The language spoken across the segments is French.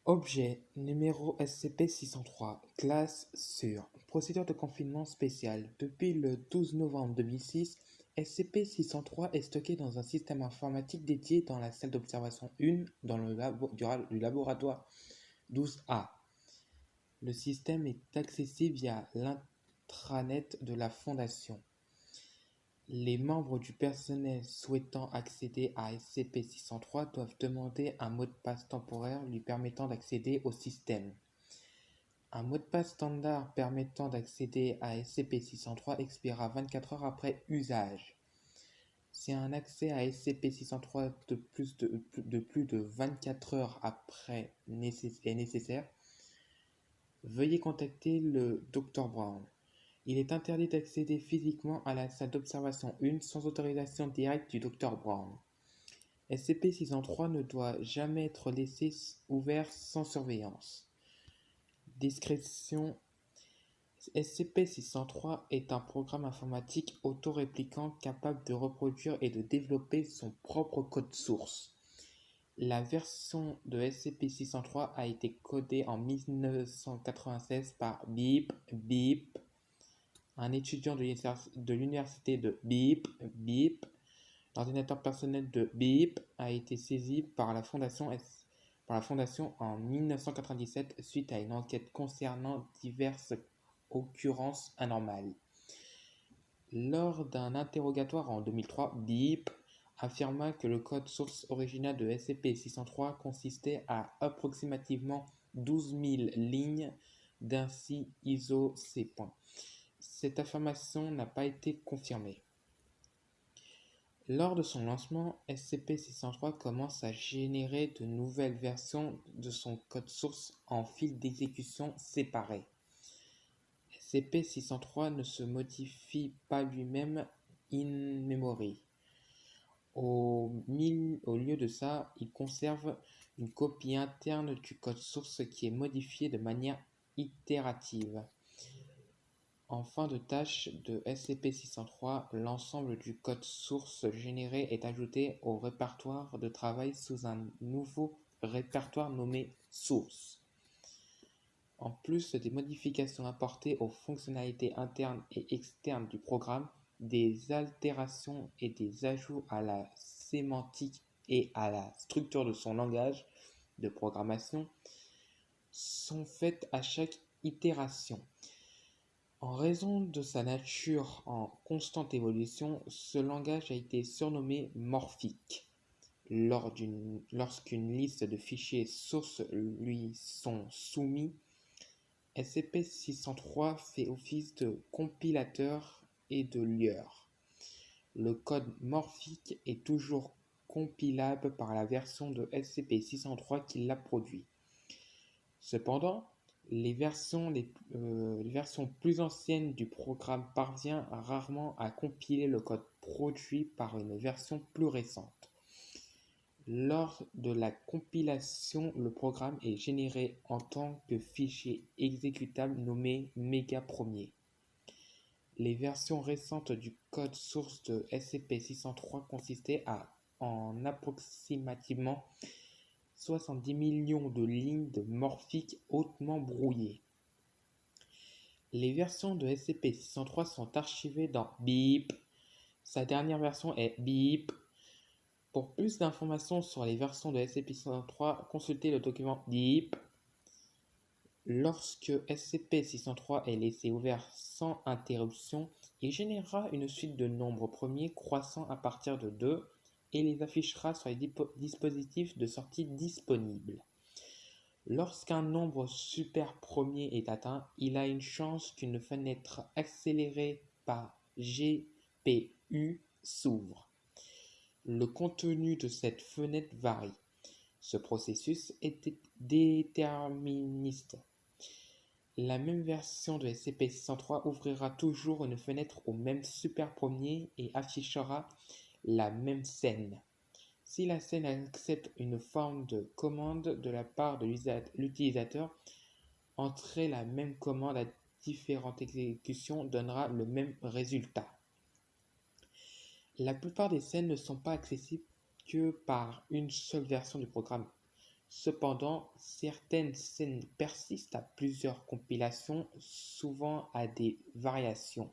Objet numéro SCP-603, classe sûre. Procédure de confinement spéciale. Depuis le 12 novembre 2006, SCP-603 est stocké dans un système informatique dédié dans la salle d'observation 1 dans le du laboratoire 12A. Le système est accessible via l'intranet de la Fondation. Les membres du personnel souhaitant accéder à SCP-603 doivent demander un mot de passe temporaire lui permettant d'accéder au système. Un mot de passe standard permettant d'accéder à SCP-603 expirera 24 heures après usage. Si un accès à SCP-603 de plus de 24 heures après est nécessaire, veuillez contacter le Dr Brown. Il est interdit d'accéder physiquement à la salle d'observation 1 sans autorisation directe du Dr Brown. SCP-603 ne doit jamais être laissé ouvert sans surveillance. Description: SCP-603 est un programme informatique auto-répliquant capable de reproduire et de développer son propre code source. La version de SCP-603 a été codée en 1996 par Beep Beep, un étudiant de l'université de Beep Beep. L'ordinateur personnel de Beep a été saisi par la Fondation en 1997 suite à une enquête concernant diverses occurrences anormales. Lors d'un interrogatoire en 2003, Beep affirma que le code source original de SCP-603 consistait à approximativement 12 000 lignes d'ainsi ISO-C. Cette affirmation n'a pas été confirmée. Lors de son lancement, SCP-603 commence à générer de nouvelles versions de son code source en fil d'exécution séparés. SCP-603 ne se modifie pas lui-même in memory. Au lieu de ça, il conserve une copie interne du code source qui est modifiée de manière itérative. En fin de tâche de SCP-603, l'ensemble du code source généré est ajouté au répertoire de travail sous un nouveau répertoire nommé source. En plus des modifications apportées aux fonctionnalités internes et externes du programme, des altérations et des ajouts à la sémantique et à la structure de son langage de programmation sont faits à chaque itération. En raison de sa nature en constante évolution, ce langage a été surnommé morphique. Lorsqu'une liste de fichiers sources lui sont soumis, SCP-603 fait office de compilateur et de lieur. Le code morphique est toujours compilable par la version de SCP-603 qui l'a produit. Cependant, les versions plus anciennes du programme parviennent rarement à compiler le code produit par une version plus récente. Lors de la compilation, le programme est généré en tant que fichier exécutable nommé méga premier. Les versions récentes du code source de SCP-603 consistaient en approximativement 70 millions de lignes de morphique hautement brouillées. Les versions de SCP-603 sont archivées dans Beep. Sa dernière version est Beep. Pour plus d'informations sur les versions de SCP-603, consultez le document Beep. Lorsque SCP-603 est laissé ouvert sans interruption, il générera une suite de nombres premiers croissant à partir de 2 et les affichera sur les dispositifs de sortie disponibles. Lorsqu'un nombre super premier est atteint, il a une chance qu'une fenêtre accélérée par GPU s'ouvre. Le contenu de cette fenêtre varie. Ce processus est déterministe. La même version de SCP-603 ouvrira toujours une fenêtre au même super premier et affichera la même scène. Si la scène accepte une forme de commande de la part de l'utilisateur, entrer la même commande à différentes exécutions donnera le même résultat. La plupart des scènes ne sont pas accessibles que par une seule version du programme. Cependant, certaines scènes persistent à plusieurs compilations, souvent à des variations.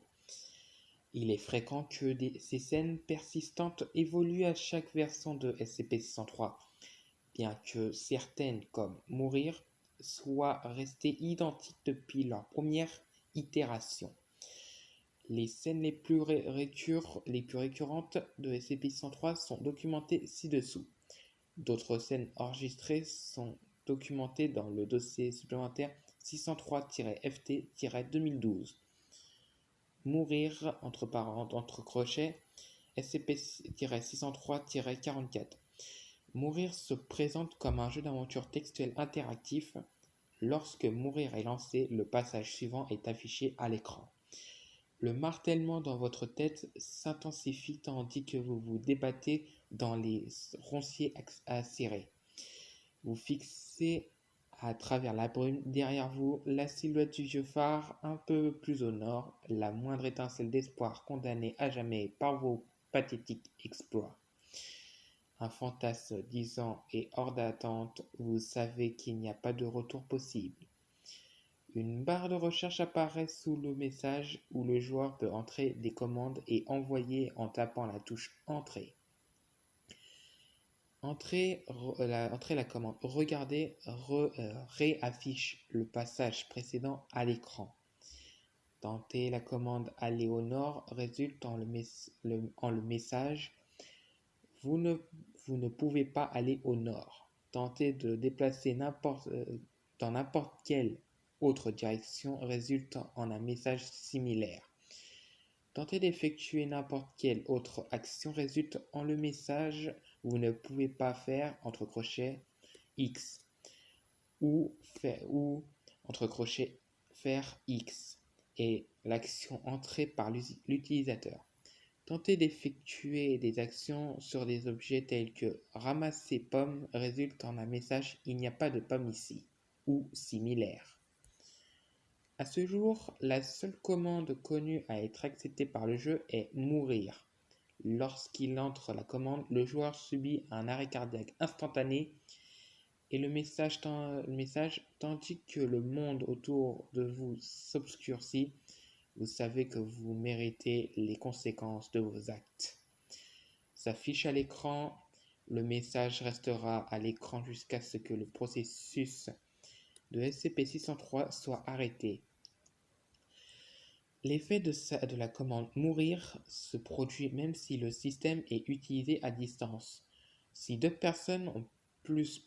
Il est fréquent que ces scènes persistantes évoluent à chaque version de SCP-603, bien que certaines, comme Mourir, soient restées identiques depuis leur première itération. Les scènes les plus récurrentes de SCP-103 sont documentées ci-dessous. D'autres scènes enregistrées sont documentées dans le dossier supplémentaire 603-FT-2012. Mourir, entre crochets, SCP-603-44. Mourir se présente comme un jeu d'aventure textuel interactif. Lorsque Mourir est lancé, le passage suivant est affiché à l'écran. Le martèlement dans votre tête s'intensifie tandis que vous vous débattez dans les ronciers acérés. Vous fixez à travers la brume derrière vous la silhouette du vieux phare un peu plus au nord, la moindre étincelle d'espoir condamnée à jamais par vos pathétiques exploits. Un fantasme disant et hors d'attente, vous savez qu'il n'y a pas de retour possible. Une barre de recherche apparaît sous le message où le joueur peut entrer des commandes et envoyer en tapant la touche Entrée. Entrez la commande Regarder réaffiche le passage précédent à l'écran. Tenter la commande Aller au nord résulte en le message vous ne pouvez pas aller au nord. Tenter de déplacer dans n'importe quelle autre direction résulte en un message similaire. Tenter d'effectuer n'importe quelle autre action résulte en le message vous ne pouvez pas faire entre crochets X ou entre crochets faire X et l'action entrée par l'utilisateur. Tenter d'effectuer des actions sur des objets tels que ramasser pommes résulte en un message il n'y a pas de pommes ici ou similaire. À ce jour, la seule commande connue à être acceptée par le jeu est Mourir. Lorsqu'il entre la commande, le joueur subit un arrêt cardiaque instantané et le message tandis que le monde autour de vous s'obscurcit. Vous savez que vous méritez les conséquences de vos actes. S'affiche à l'écran, le message restera à l'écran jusqu'à ce que le processus de SCP-603 soit arrêté. L'effet de la commande Mourir se produit même si le système est utilisé à distance. Si deux personnes ou plus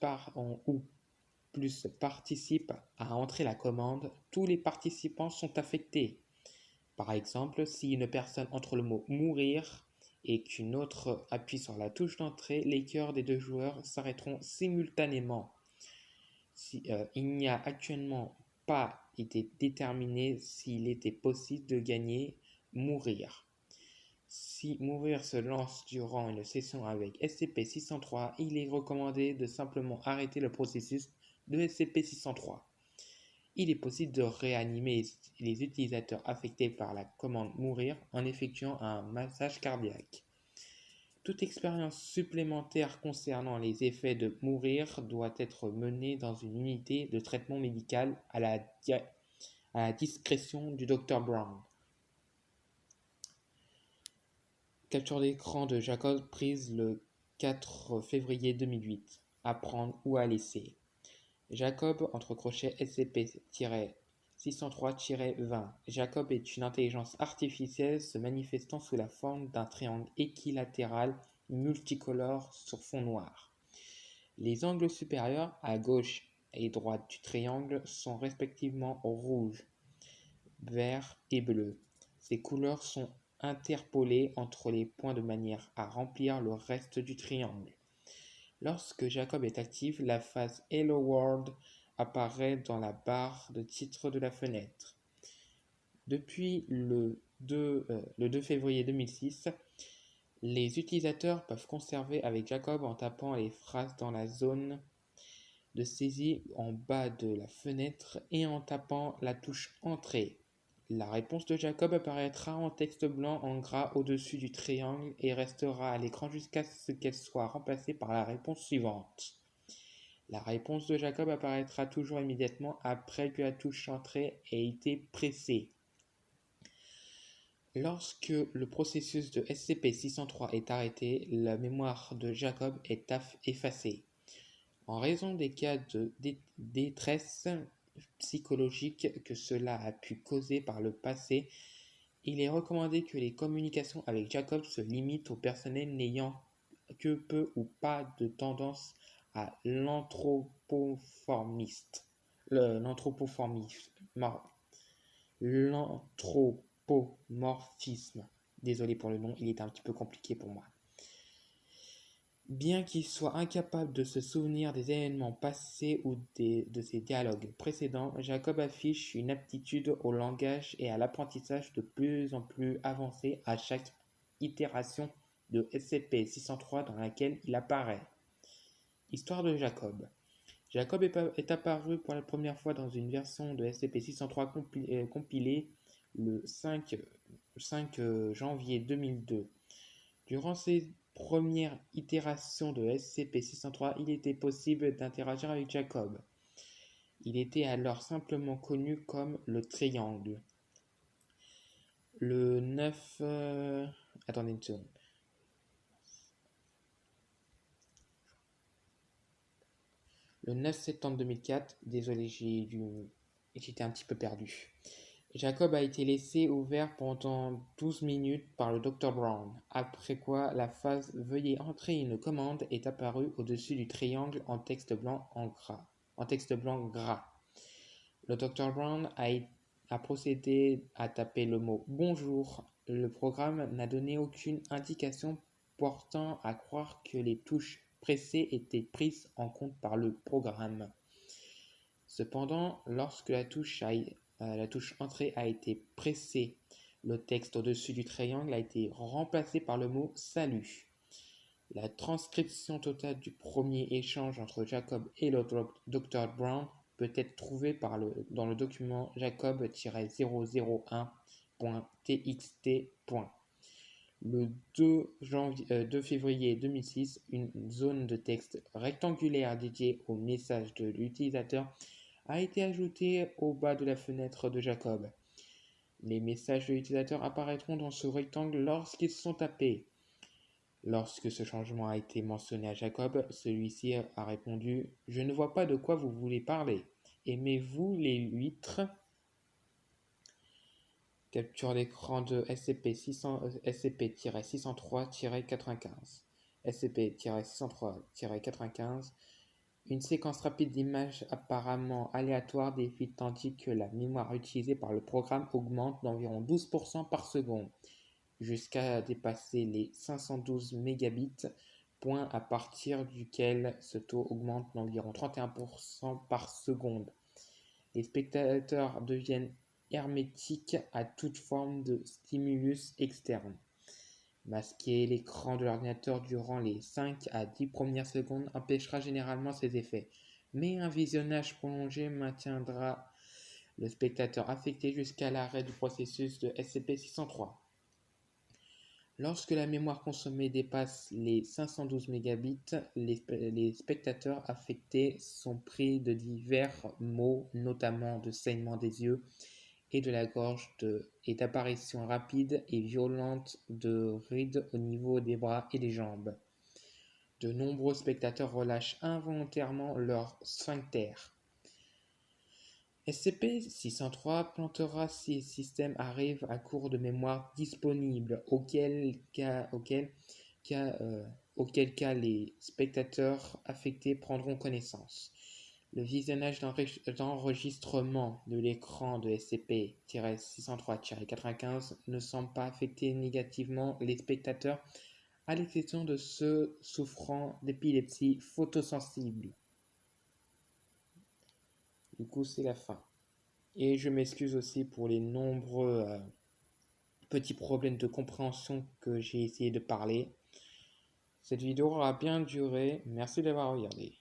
participent à entrer la commande, tous les participants sont affectés. Par exemple, si une personne entre le mot « mourir » et qu'une autre appuie sur la touche d'entrée, les cœurs des deux joueurs s'arrêteront simultanément. Il n'y a actuellement pas été déterminé s'il était possible de gagner Mourir. Si Mourir se lance durant une session avec SCP-603, il est recommandé de simplement arrêter le processus de SCP-603. Il est possible de réanimer les utilisateurs affectés par la commande Mourir en effectuant un massage cardiaque. Toute expérience supplémentaire concernant les effets de Mourir doit être menée dans une unité de traitement médical à la discrétion du Dr Brown. Capture d'écran de Jacob prise le 4 février 2008. Apprendre ou à laisser. Jacob, entre crochets SCP-603-20. Jacob est une intelligence artificielle se manifestant sous la forme d'un triangle équilatéral multicolore sur fond noir. Les angles supérieurs, à gauche et droite du triangle, sont respectivement rouge, vert et bleu. Ces couleurs sont interpolées entre les points de manière à remplir le reste du triangle. Lorsque Jacob est actif, la phrase Hello World apparaît dans la barre de titre de la fenêtre. Depuis le 2 février 2006, les utilisateurs peuvent conserver avec Jacob en tapant les phrases dans la zone de saisie en bas de la fenêtre et en tapant la touche Entrée. La réponse de Jacob apparaîtra en texte blanc en gras au-dessus du triangle et restera à l'écran jusqu'à ce qu'elle soit remplacée par la réponse suivante. La réponse de Jacob apparaîtra toujours immédiatement après que la touche entrée ait été pressée. Lorsque le processus de SCP-603 est arrêté, la mémoire de Jacob est effacée. En raison des cas de détresse psychologique que cela a pu causer par le passé, il est recommandé que les communications avec Jacob se limitent au personnel n'ayant que peu ou pas de tendance à l'anthropomorphisme. Désolé pour le nom, il est un petit peu compliqué pour moi. Bien qu'il soit incapable de se souvenir des événements passés ou de ses dialogues précédents, Jacob affiche une aptitude au langage et à l'apprentissage de plus en plus avancée à chaque itération de SCP-603 dans laquelle il apparaît. Histoire de Jacob. Jacob est apparu pour la première fois dans une version de SCP-603 compilée le 5 janvier 2002. Durant ces premières itérations de SCP-603, il était possible d'interagir avec Jacob. Il était alors simplement connu comme le Triangle. Le 9... Attendez une seconde. Le 9 septembre 2004, désolé, j'étais un petit peu perdu. Jacob a été laissé ouvert pendant 12 minutes par le Dr Brown, après quoi la phrase « Veuillez entrer une commande » est apparue au-dessus du triangle en texte blanc gras. Le Dr Brown a procédé à taper le mot « Bonjour ». Le programme n'a donné aucune indication portant à croire que les touches pressées étaient prises en compte par le programme. Cependant, lorsque la touche entrée a été pressée, le texte au-dessus du triangle a été remplacé par le mot « Salut ». La transcription totale du premier échange entre Jacob et le Dr Brown peut être trouvée dans le document jacob-001.txt. Le 2 février 2006, une zone de texte rectangulaire dédiée au message de l'utilisateur a été ajoutée au bas de la fenêtre de Jacob. Les messages de l'utilisateur apparaîtront dans ce rectangle lorsqu'ils sont tapés. Lorsque ce changement a été mentionné à Jacob, celui-ci a répondu « Je ne vois pas de quoi vous voulez parler. Aimez-vous les huîtres ?» Capture d'écran de SCP-603-95. SCP-603-95. Une séquence rapide d'images apparemment aléatoires défile tandis que la mémoire utilisée par le programme augmente d'environ 12% par seconde, jusqu'à dépasser les 512 mégabits, point à partir duquel ce taux augmente d'environ 31% par seconde. Les spectateurs deviennent hermétiques à toute forme de stimulus externe. Masquer l'écran de l'ordinateur durant les 5 à 10 premières secondes empêchera généralement ces effets, mais un visionnage prolongé maintiendra le spectateur affecté jusqu'à l'arrêt du processus de SCP-603. Lorsque la mémoire consommée dépasse les 512 mégabits, les spectateurs affectés sont pris de divers maux, notamment de saignement des yeux et de la gorge et d'apparitions rapides et violentes de rides au niveau des bras et des jambes. De nombreux spectateurs relâchent involontairement leur sphincter. SCP-603 plantera si le système arrive à court de mémoire disponible, auquel cas les spectateurs affectés prendront connaissance. Le visionnage d'enregistrement de l'écran de SCP-603-95 ne semble pas affecter négativement les spectateurs, à l'exception de ceux souffrant d'épilepsie photosensible. Du coup, c'est la fin. Et je m'excuse aussi pour les nombreux petits problèmes de compréhension que j'ai essayé de parler. Cette vidéo aura bien duré. Merci d'avoir regardé.